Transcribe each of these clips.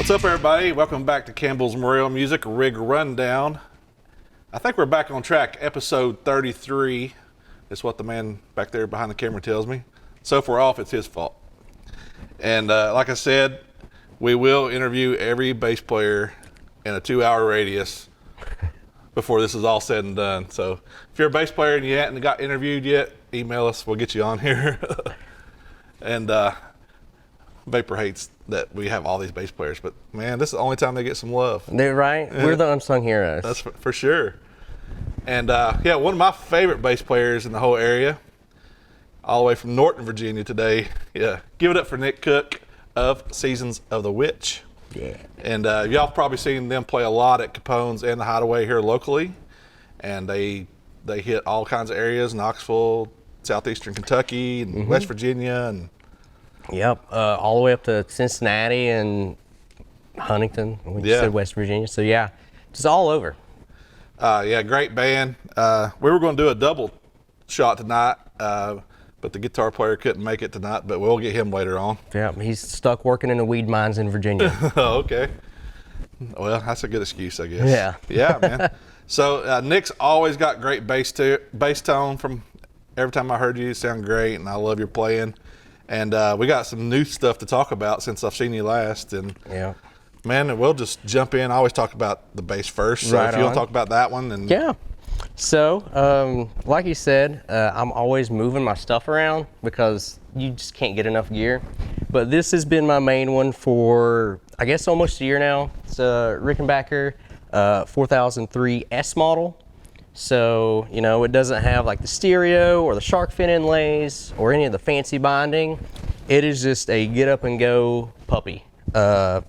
What's up, everybody? Welcome back to Campbell's Memorial Music Rig Rundown. I think we're back on track. Episode 33 is what the man back there behind the camera tells me. So if we're off, it's his fault. And like I said, we will interview every bass player in a 2-hour radius before this is all said and done. So if you're a bass player and you haven't got interviewed yet, email us. We'll get you on here. And Vapor hates that we have all these bass players, but man, this is the only time they get some love. They're right. We're the unsung heroes. That's for sure. And yeah, one of my favorite bass players in the whole area, all the way from Norton, Virginia today. Yeah, give it up for Nic Cook of Seasons of the Witch. Yeah. And y'all probably seen them play a lot at Capone's and the Hideaway here locally. And they hit all kinds of areas: Knoxville, southeastern Kentucky, and West Virginia, and yep, all the way up to Cincinnati and Huntington. We just said West Virginia. So yeah, just all over. Yeah, great band. We were going to do a double shot tonight, but the guitar player couldn't make it tonight, but we'll get him later on. Yeah, he's stuck working in the weed mines in Virginia. Oh, okay. Well, that's a good excuse, I guess. Yeah. Yeah, man. So Nick's always got great bass tone. From every time I heard you sound great, and I love your playing. And we got some new stuff to talk about since I've seen you last. And yeah, man, we'll just jump in. I always talk about the bass first. So right if you want on. to talk about that one, then yeah. So, like you said, I'm always moving my stuff around because you just can't get enough gear. But this has been my main one for, I guess, almost a year now. It's a Rickenbacker 4003 S model. So, you know, it doesn't have like the stereo or the shark fin inlays or any of the fancy binding. It is just a get up and go puppy. The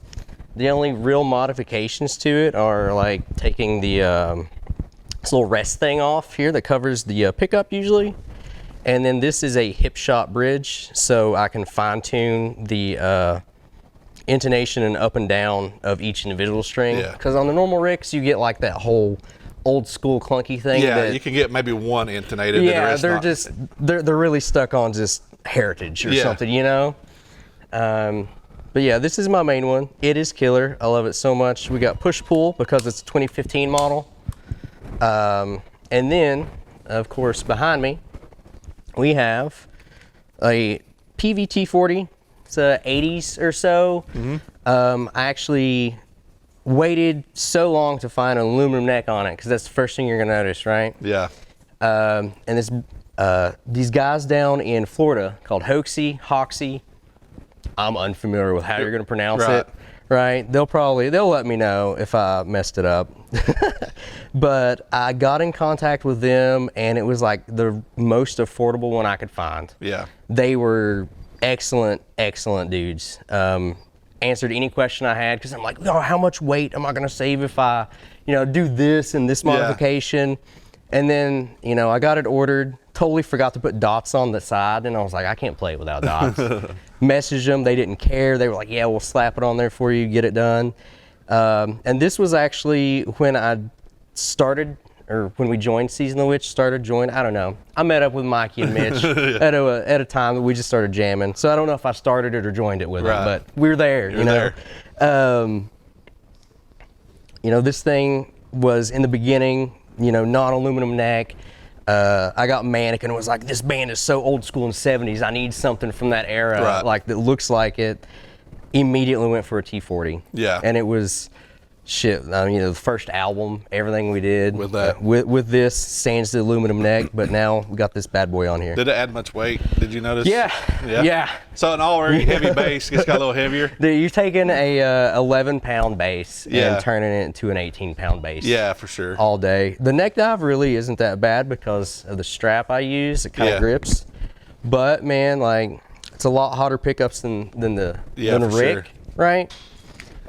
only real modifications to it are like taking the this little rest thing off here that covers the pickup usually. And then this is a hip shot bridge, so I can fine tune the intonation and up and down of each individual string. Yeah. Because on the normal Ricks, you get like that whole old school clunky thing. yeah, that, you can get maybe one intonated. yeah, and the rest they're not. just they're really stuck on just heritage or something, you know. But yeah, this is my main one. It is killer. I love it so much. We got push pull because it's a 2015 model, and then of course behind me we have a PVT40. It's a 80s or so. I actually waited so long to find an aluminum neck on it because that's the first thing you're gonna notice, right? Yeah. And this these guys down in Florida called Hoxie. I'm unfamiliar with how you're gonna pronounce it, right? They'll let me know if I messed it up. But I got in contact with them, and it was like the most affordable one I could find. Yeah. They were excellent dudes. Answered any question I had because I'm like, oh, how much weight am I going to save if I, do this and this modification? And then, I got it ordered, totally forgot to put dots on the side, and I was like, I can't play it without dots. Messaged them, they didn't care. They were like, yeah, we'll slap it on there for you, get it done. And this was actually when I started, or when we joined Season of the Witch, I don't know. I met up with Mikey and Mitch at a time that we just started jamming. So I don't know if I started it or joined it with them, but we're there, you know. This thing was in the beginning, non-aluminum neck. I got Manic and was like, this band is so old school in the 70s. I need something from that era, like that looks like it. Immediately went for a T40. Yeah. And it was shit. I mean, the first album, everything we did with that, with this, sans the aluminum neck, but now we got this bad boy on here. Did it add much weight? Did you notice? Yeah. So an already heavy bass just got a little heavier. You're taking a 11-pound bass and turning it into an 18-pound bass. Yeah, for sure. All day. The neck dive really isn't that bad because of the strap I use. It kind of grips, but man, like it's a lot hotter pickups than the Rick, right?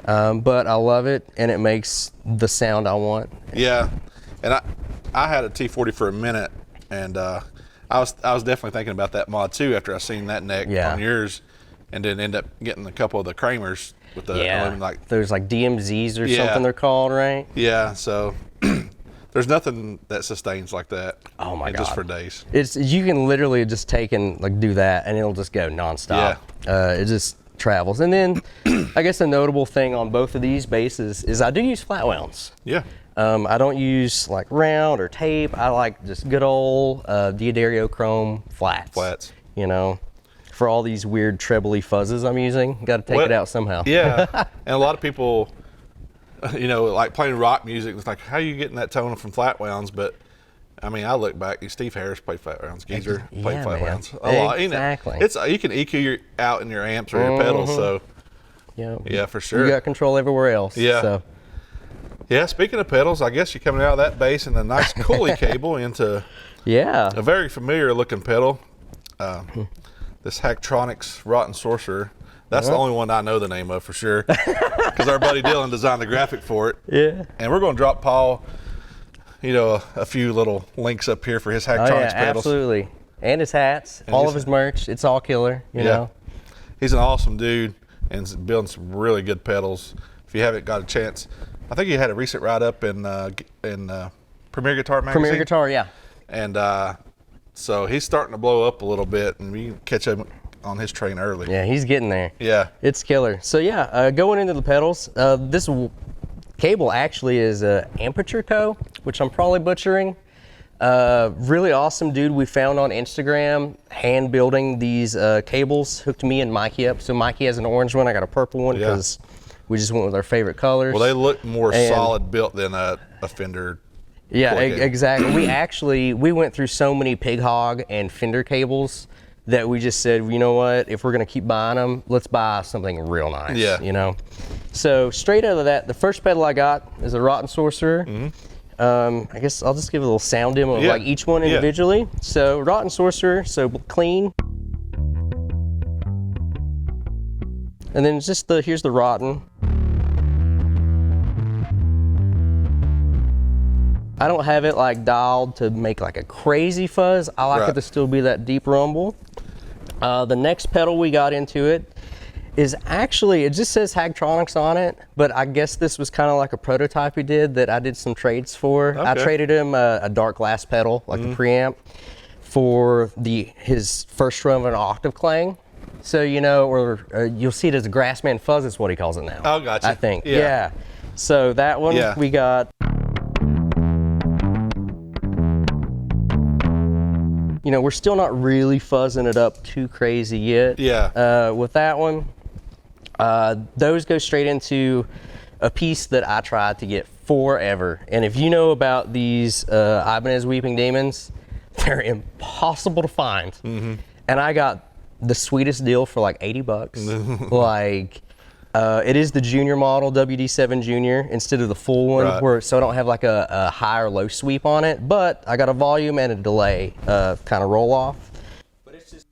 But I love it, and it makes the sound I want. Yeah, and I had a T40 for a minute, and I was definitely thinking about that mod too after I seen that neck on yours, and then end up getting a couple of the Kramers with the aluminum, there's like DMZs or something they're called, right? Yeah, so there's nothing that sustains like that. Oh my God! Just for days. You can literally just take and like do that, and it'll just go nonstop. Yeah. travels. And then I guess a notable thing on both of these bases is I do use flat wounds. Yeah. I don't use like round or tape. I like just good old Diodario chrome flats. Flats. You know, for all these weird trebly fuzzes I'm using, got to take it out somehow. Yeah. And a lot of people, you know, like playing rock music, it's like, how are you getting that tone from flat wounds? But I mean, I look back, Steve Harris played flat wounds, Geezer played flat wounds a lot. Exactly. You know, you can EQ out in your amps or your pedals, so yeah, for sure. You got control everywhere else. Yeah. So. Yeah, speaking of pedals, I guess you're coming out of that bass and a nice Cooley cable into a very familiar looking pedal. This Hagtronics Rotten Sorcerer. That's the only one I know the name of for sure, because our buddy Dylan designed the graphic for it. Yeah. And we're going to drop Paul, you know, a few little links up here for his Hagtronics pedals. Absolutely. And his hats, and all of his merch. It's all killer, you know. He's an awesome dude and is building some really good pedals. If you haven't got a chance, I think he had a recent write up in Premier Guitar magazine. Premier Guitar, yeah. And so he's starting to blow up a little bit, and we can catch him on his train early. Yeah, he's getting there. Yeah. It's killer. So yeah, going into the pedals, this cable actually is Amperature Co., which I'm probably butchering. Really awesome dude we found on Instagram, hand building these cables, hooked me and Mikey up. So Mikey has an orange one, I got a purple one because we just went with our favorite colors. Well, they look more solid built than a Fender. Yeah, exactly. We went through so many Pig Hog and Fender cables that we just said, you know what, if we're gonna keep buying them, let's buy something real nice. Yeah. You know. So straight out of that, the first pedal I got is a Rotten Sorcerer. I guess I'll just give a little sound demo of like each one individually. So Rotten Sorcerer, so clean. And then just here's the Rotten. I don't have it like dialed to make like a crazy fuzz. I like it to still be that deep rumble. The next pedal we got into it is actually, it just says Hagtronics on it, but I guess this was kind of like a prototype he did that I did some trades for. Okay. I traded him a dark glass pedal, like a preamp, for his first run of an octave clang. So, you know, or you'll see it as a Grassman Fuzz is what he calls it now. Oh, gotcha. I think, yeah. So that one we got. You know, we're still not really fuzzing it up too crazy yet. Yeah. With that one, those go straight into a piece that I tried to get forever. And if you know about these Ibanez Weeping Demons, they're impossible to find. And I got the sweetest deal for like 80 bucks. Like, it is the junior model, WD7 Junior, instead of the full one, so I don't have like a high or low sweep on it, but I got a volume and a delay kind of roll off. But it's just...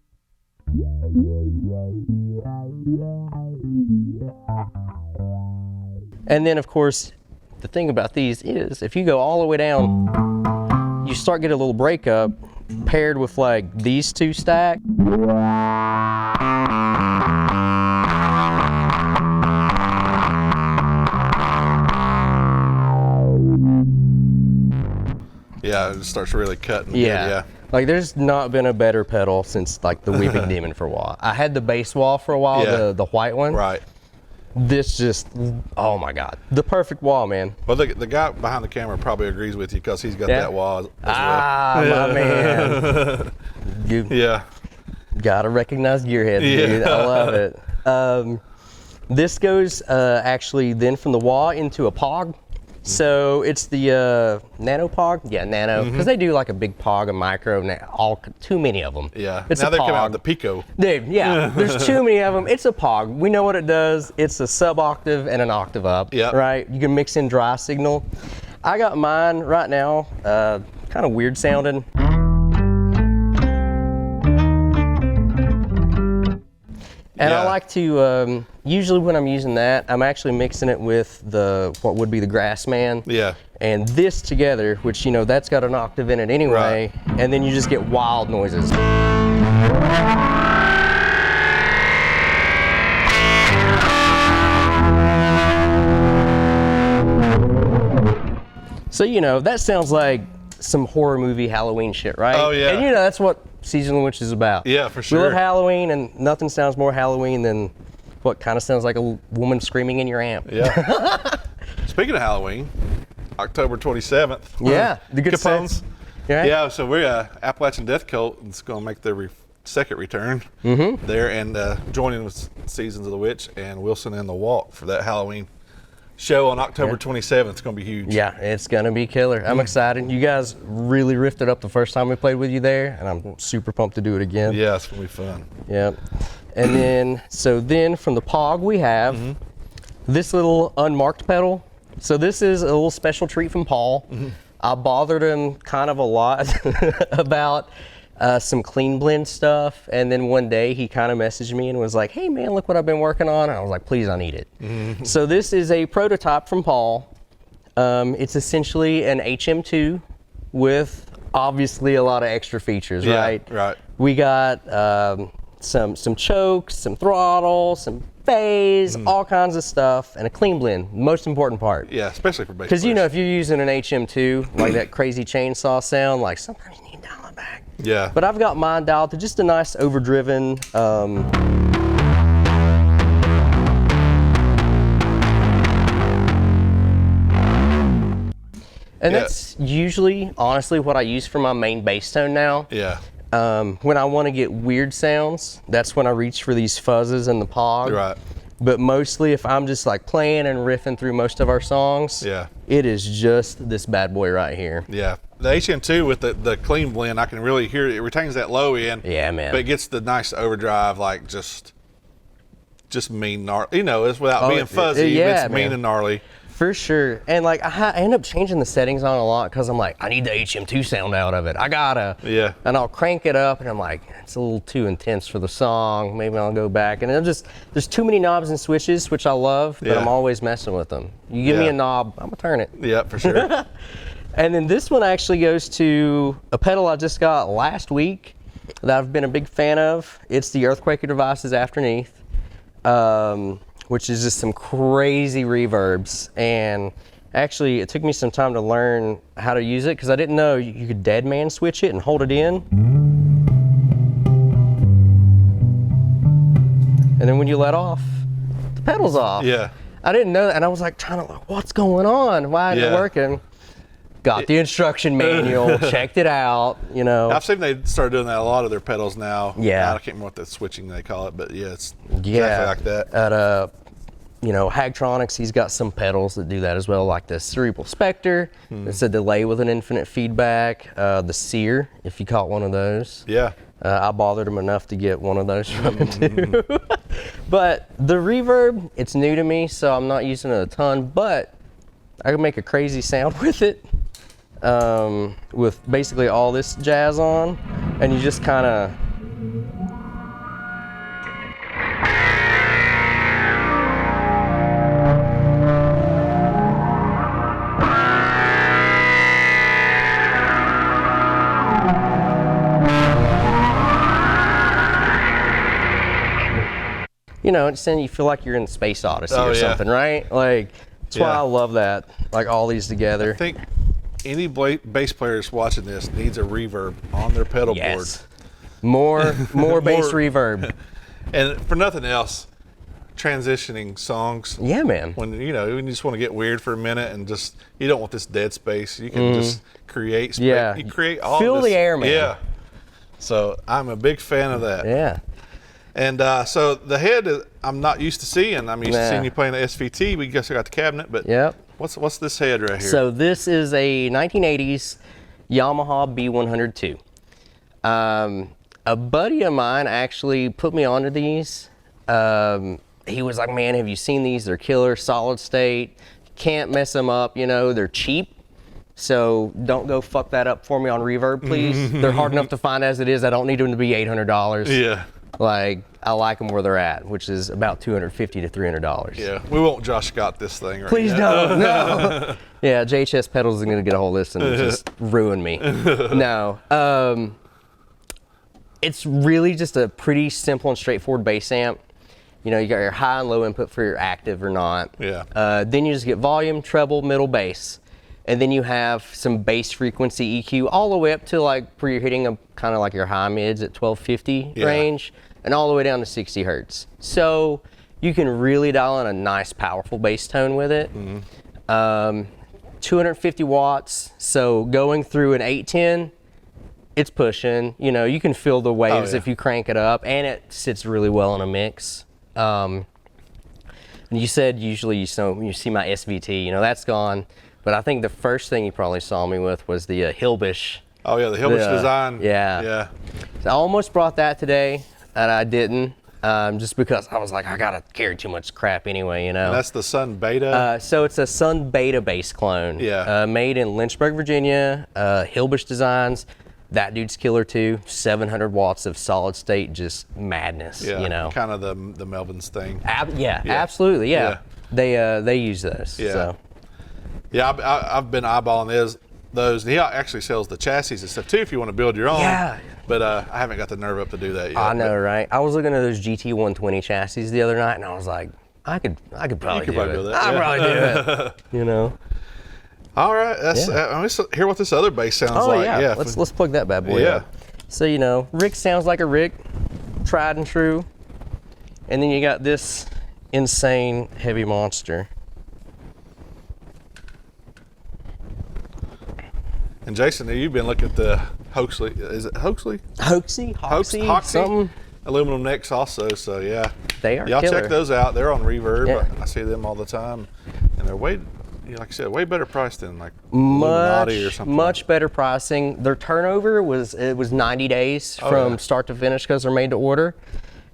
And then of course, the thing about these is if you go all the way down, you start getting a little breakup paired with like these two stacked. Yeah, it starts really cutting. Yeah. Like there's not been a better pedal since like the Weeping Demon for a while. I had the bass wall for a while, the white one. Right. This just, oh my God, the perfect wall, man. Well, the guy behind the camera probably agrees with you because he's got that wall as well. My man. You gotta recognize gearheads, dude. I love it. This goes actually then from the wah into a POG. So it's the Nano PoG, Nano, because they do like a big PoG, a micro, too many of them. Yeah, it's now a they're PoG. coming out with the Pico. Dude, there's too many of them. It's a PoG. We know what it does. It's a sub-octave and an octave up, right? You can mix in dry signal. I got mine right now, kind of weird sounding. And I like to, usually when I'm using that, I'm actually mixing it with what would be the Grassman. Yeah. And this together, which, you know, that's got an octave in it anyway, and then you just get wild noises. So, you know, that sounds like some horror movie Halloween shit, right? Oh, yeah. And, you know, that's what Season of the Witch is about. Yeah, for sure. We love Halloween, and nothing sounds more Halloween than what kind of sounds like a woman screaming in your amp. Yeah. Speaking of Halloween, October 27th. Yeah, the good Capone's. Yeah. Yeah, so we're Appalachian Death Cult. It's going to make their second return there, and joining with Seasons of the Witch and Wilson and the Walk for that Halloween show on October 27th. It's going to be huge. Yeah, it's going to be killer. I'm excited. You guys really riffed it up the first time we played with you there, and I'm super pumped to do it again. Yeah, it's going to be fun. Yep. And then from the PoG we have this little unmarked pedal. So this is a little special treat from Paul. I bothered him kind of a lot about some clean blend stuff, and then one day he kind of messaged me and was like, hey man, look what I've been working on. And I was like, please, I need it. So this is a prototype from Paul. It's essentially an HM2 with obviously a lot of extra features, right? Right. We got some chokes, some throttle, some phase, all kinds of stuff, and a clean blend, most important part. Yeah, especially for bass Because you know, players. if you're using an HM2, like that crazy chainsaw sound, like sometimes you need to dial it back. Yeah. But I've got mine dialed to just a nice overdriven, and that's usually, honestly, what I use for my main bass tone now. Yeah. When I want to get weird sounds, that's when I reach for these fuzzes and the PoG. Right. But mostly if I'm just like playing and riffing through most of our songs, it is just this bad boy right here. Yeah. The HM2 with the clean blend, I can really hear it. It retains that low end. Yeah, man. But it gets the nice overdrive, like just mean gnarly. You know, it's without being fuzzy, yeah, it's mean and gnarly. For sure. And like I end up changing the settings on a lot because I'm like, I need the HM2 sound out of it. I gotta. Yeah. And I'll crank it up and I'm like, it's a little too intense for the song. Maybe I'll go back. And there's too many knobs and switches, which I love, but I'm always messing with them. You give me a knob, I'm gonna turn it. Yeah, for sure. And then this one actually goes to a pedal I just got last week that I've been a big fan of. It's the Earthquaker Devices Afterneath. Which is just some crazy reverbs, and actually it took me some time to learn how to use it because I didn't know you could dead man switch it and hold it in, and then when you let off, the pedal's off. Yeah. I didn't know that, and I was like trying to like, what's going on? Why isn't it working? Got the instruction manual, checked it out, you know. I've seen they started doing that a lot of their pedals now. Yeah. I can't remember what the switching they call it, but yeah, it's exactly like that. At you know, Hagtronics, he's got some pedals that do that as well, like the Cerebral Spectre. It's a delay with an infinite feedback. The Sear, if you caught one of those. Yeah. I bothered him enough to get one of those from him too. But the reverb, it's new to me, so I'm not using it a ton, but I can make a crazy sound with it. With basically all this jazz on, and you just kind of you know, it's then you feel like you're in Space Odyssey or something, right? Like that's why I love that. Like all these together. I think any bass players watching this needs a reverb on their pedal board. More bass reverb. And for nothing else, transitioning songs. Yeah, man. When you just want to get weird for a minute and just you don't want this dead space. You can just create. You create all. Feel the air, man. Yeah. So I'm a big fan of that. Yeah. And so the head, I'm not used to seeing. I'm used to seeing you playing the SVT. We guess I got the cabinet, but what's this head right here? So this is a 1980s Yamaha B102. A buddy of mine actually put me onto these. He was like, man, have you seen these? They're killer, solid state. Can't mess them up, you know, they're cheap. So don't go fuck that up for me on reverb, please. They're hard enough to find as it is. I don't need them to be $800. Yeah. Like, I like them where they're at, which is about $250 to $300. Yeah, we won't Josh Scott this thing right Please now. don't, no. Yeah, JHS Pedals is going to get a hold of this and just ruin me. No. It's really just a pretty simple and straightforward bass amp. You know, you got your high and low input for your active or not. Yeah. Then you just get volume, treble, middle, bass. And then you have some bass frequency EQ all the way up to like where you're hitting a kind of like your high mids at 1250 range, and all the way down to 60 hertz. So you can really dial in a nice, powerful bass tone with it. 250 watts, so going through an 810, it's pushing. You know, you can feel the waves if you crank it up, and it sits really well in a mix. And you said usually you see my SVT, you know, that's gone. But I think the first thing you probably saw me with was the Hillbish. Oh yeah, the Hillbish design. Yeah. Yeah. So I almost brought that today, and I didn't. Just because I was like, I gotta carry too much crap anyway, you know. And that's the Sun Beta. So it's a Sun Beta bass clone. Yeah. Made in Lynchburg, Virginia. Hillbish Designs. That dude's killer too. 700 watts of solid state, just madness. Yeah. You know. Kind of the Melvin's thing. Yeah, absolutely. Yeah. They use those. Yeah. So. Yeah, I've been eyeballing those. He actually sells the chassis and stuff too if you want to build your own. Yeah. But I haven't got the nerve up to do that yet. I know, right? I was looking at those GT 120 chassis the other night, and I was like, I could probably do it. I'd probably do it. You know. All right, let's hear what this other bass sounds like. Yeah. Let's plug that bad boy up. So you know, Rick sounds like a Rick, tried and true, and then you got this insane heavy monster. And Jason, you've been looking at the Hoaxley. Is it Hoaxley? Hoxie, something. Aluminum necks also. So yeah, they are. Y'all killer. check those out. They're on Reverb. Yeah. I see them all the time, and they're way, like I said, way better priced than like Illuminati or something. Much better pricing. Their turnover was 90 days from start to finish because they're made to order,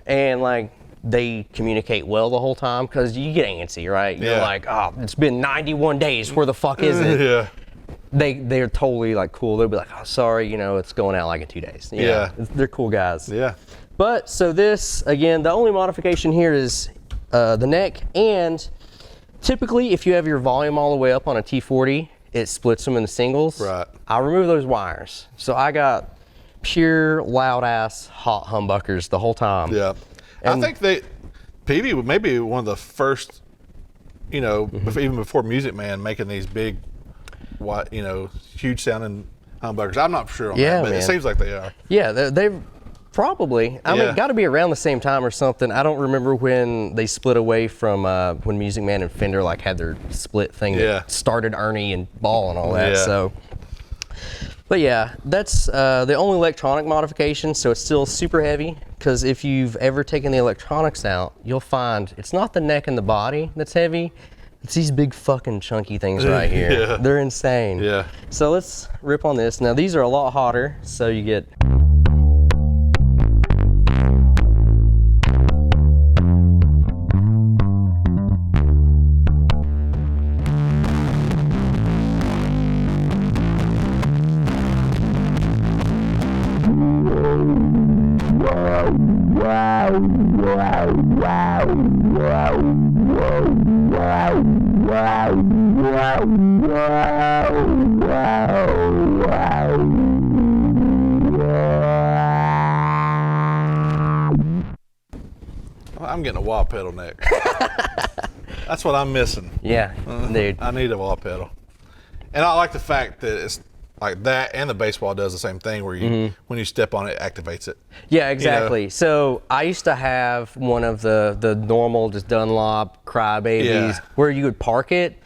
and like they communicate well the whole time because you get antsy, right? You're like, oh, it's been 91 days. Where the fuck is it? Yeah. They're totally like cool. They'll be like, oh, sorry, you know, it's going out like in 2 days. You know, they're cool guys. Yeah. But so this, again, the only modification here is the neck, and typically if you have your volume all the way up on a T40, it splits them into singles. Right. I remove those wires. So I got pure loud ass hot humbuckers the whole time. Yeah. And I think PV was maybe one of the first, you know, even before Music Man, making these big, you know, huge sounding humbuckers. I'm not sure on that, but it seems like they are. Yeah, they've probably. I mean, got to be around the same time or something. I don't remember when they split away from when Music Man and Fender like had their split thing that started Ernie and Ball and all that. So, but yeah, that's the only electronic modification. So it's still super heavy because if you've ever taken the electronics out, you'll find it's not the neck and the body that's heavy. It's these big fucking chunky things right here. They're insane. Yeah. So let's rip on this. Now these are a lot hotter, so you get. I'm getting a wah pedal next. That's what I'm missing. Yeah, dude. I need a wah pedal. And I like the fact that it's like that, and the bass wall does the same thing where you when you step on it, it activates it. Yeah, exactly. You know? So I used to have one of the normal just Dunlop Crybabies where you would park it,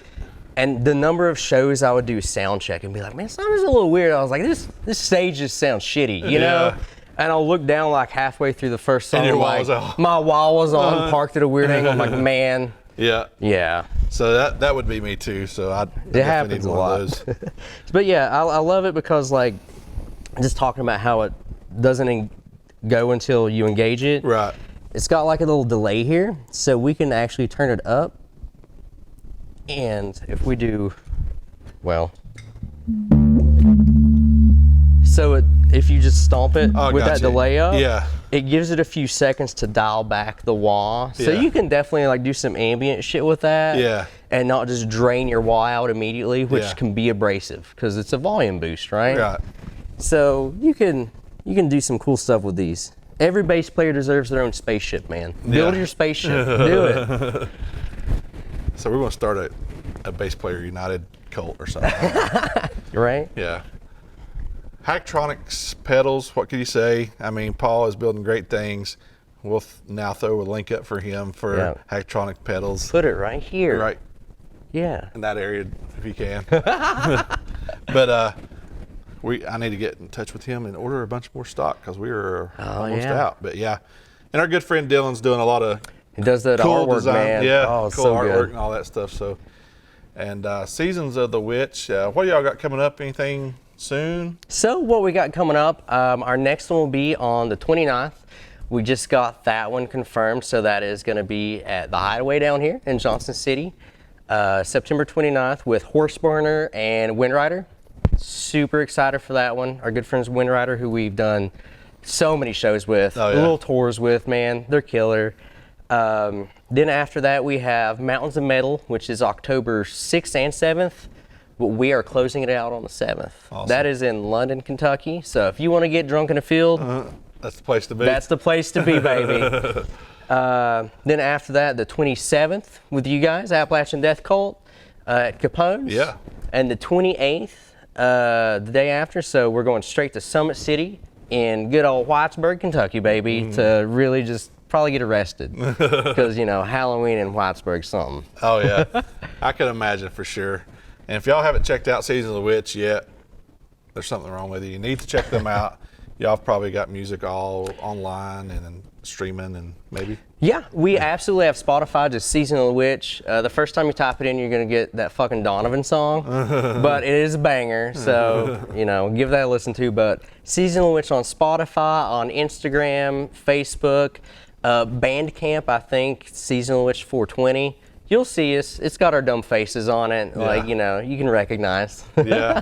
and the number of shows I would do sound check and be like, man, sounds a little weird. I was like, this stage just sounds shitty, you know? And I'll look down like halfway through the first song, and your wall was on. My wall was on, parked at a weird angle. I'm like, man. Yeah. So that would be me too. So I definitely need one of those. But yeah, I love it because like just talking about how it doesn't go until you engage it. Right. It's got like a little delay here, so we can actually turn it up. And if we do, well. So if you just stomp it with that delay up, it gives it a few seconds to dial back the wah. So you can definitely like do some ambient shit with that, and not just drain your wah out immediately, which can be abrasive because it's a volume boost, right? Right. So you can do some cool stuff with these. Every bass player deserves their own spaceship, man. Build your spaceship. Do it. So we're gonna start a bass player united cult or something. Right? Yeah. Hacktronics pedals, what can you say? I mean, Paul is building great things. we'll now throw a link up for him for Yeah. Hagtronic pedals. Put it right here. Right Yeah. in that area if you can. But I need to get in touch with him and order a bunch more stock because we are almost out. But yeah, and our good friend Dylan's doing a lot of He does that cool artwork, design, man. yeah, Oh, cool so artwork good. and all that stuff. So, and Seasons of the Witch. What do y'all got coming up? Anything soon? So what we got coming up, our next one will be on the 29th. We just got that one confirmed, so that is going to be at the Hideaway down here in Johnson City, September 29th with Horse Burner and Windrider. Super excited for that one. Our good friends Windrider, who we've done so many shows with, little tours with, man, they're killer. Then after that we have Mountains of Metal, which is October 6th and 7th. But we are closing it out on the 7th. Awesome. That is in London, Kentucky. So if you want to get drunk in a field, That's the place to be. that's the place to be, baby. Then after that, the 27th with you guys, Appalachian Death Cult at Capone's. Yeah. And the 28th, the day after. So we're going straight to Summit City in good old Whitesburg, Kentucky, baby, to really just probably get arrested. Because, Halloween in Whitesburg's something. Oh, yeah. I can imagine for sure. And if y'all haven't checked out Seasons of the Witch yet, there's something wrong with you. You need to check them out. Y'all probably got music all online and streaming and maybe. Yeah, we absolutely have Spotify, just Season of the Witch. The first time you type it in, you're going to get that fucking Donovan song. But it is a banger, so, give that a listen to. But Season of the Witch on Spotify, on Instagram, Facebook, Bandcamp, I think, Season of the Witch 420. You'll see us. It's got our dumb faces on it, you can recognize. Yeah,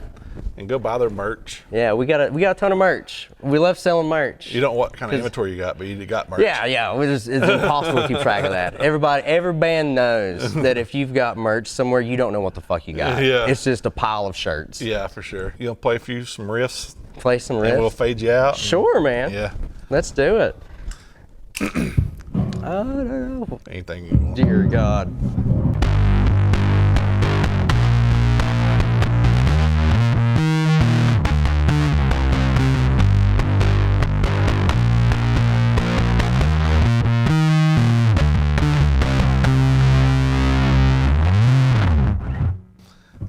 and go buy their merch. Yeah, we got a ton of merch. We love selling merch. You don't know what kind of inventory you got, but you got merch. Yeah, it's impossible to keep track of that. Every band knows that if you've got merch somewhere, you don't know what the fuck you got. Yeah. It's just a pile of shirts. Yeah, for sure. You gonna play some riffs? Play some And we'll riffs. fade you out. Sure, man. Yeah. Let's do it. I don't know. Anything you want. Dear God.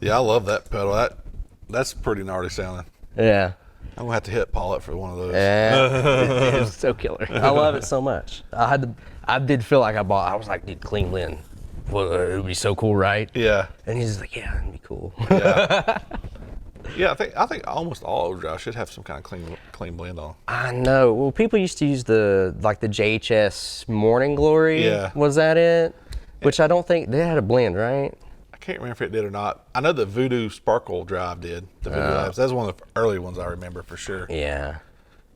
Yeah, I love that pedal. That's pretty gnarly sounding. Yeah. I'm gonna have to hit Paul up for one of those. Yeah. It's so killer. I love it so much. I did feel like I was like, dude, clean blend. Well, it would be so cool, right? Yeah. And he's just like, yeah, it'd be cool. Yeah. Yeah, I think almost all overdrive should have some kind of clean blend on. I know. Well, people used to use the JHS Morning Glory. Yeah. Was that it? Which I don't think they had a blend, right? I can't remember if it did or not. I know the Voodoo Sparkle Drive did. The Voodoo Labs. That's one of the early ones I remember for sure. Yeah.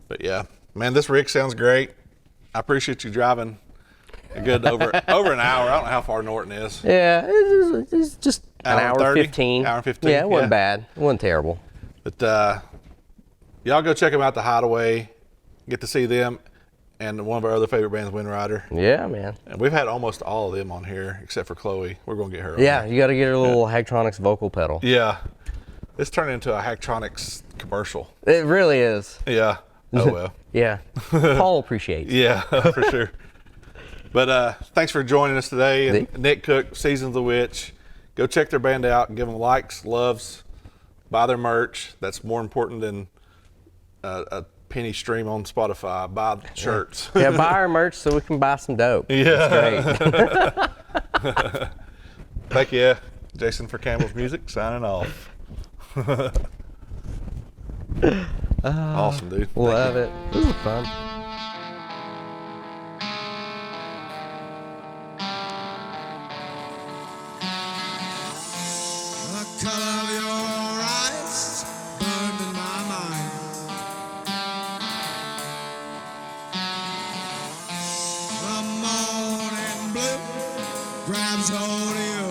But yeah, man, this rig sounds great. I appreciate you driving a good over an hour. I don't know how far Norton is. Yeah, it's just an hour 30, 15. Hour 15. Yeah, it wasn't bad. It wasn't terrible. But y'all go check them out, the Hideaway. Get to see them and one of our other favorite bands, Windrider. Yeah, man. And we've had almost all of them on here except for Chloe. We're gonna get her on Yeah, there. you got to get a little Hagtronics vocal pedal. Yeah. It's turned into a Hagtronics commercial. It really is. Yeah. Oh well. Yeah. Paul appreciates. Yeah, for sure. But thanks for joining us today. And Nic Cook, Seasons of the Witch. Go check their band out and give them likes, loves, buy their merch. That's more important than a penny stream on Spotify. Buy shirts. Yeah, buy our merch so we can buy some dope. Yeah. That's great. Thank you, Jason, for Campbell's Music. Signing off. Awesome, dude. Love it. This is fun. The color of your eyes burned in my mind. The morning blue grabs hold of you.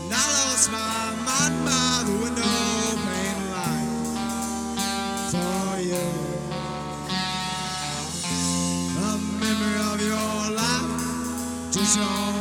And I lost my mind by the window pane light for you. The memory of your life just on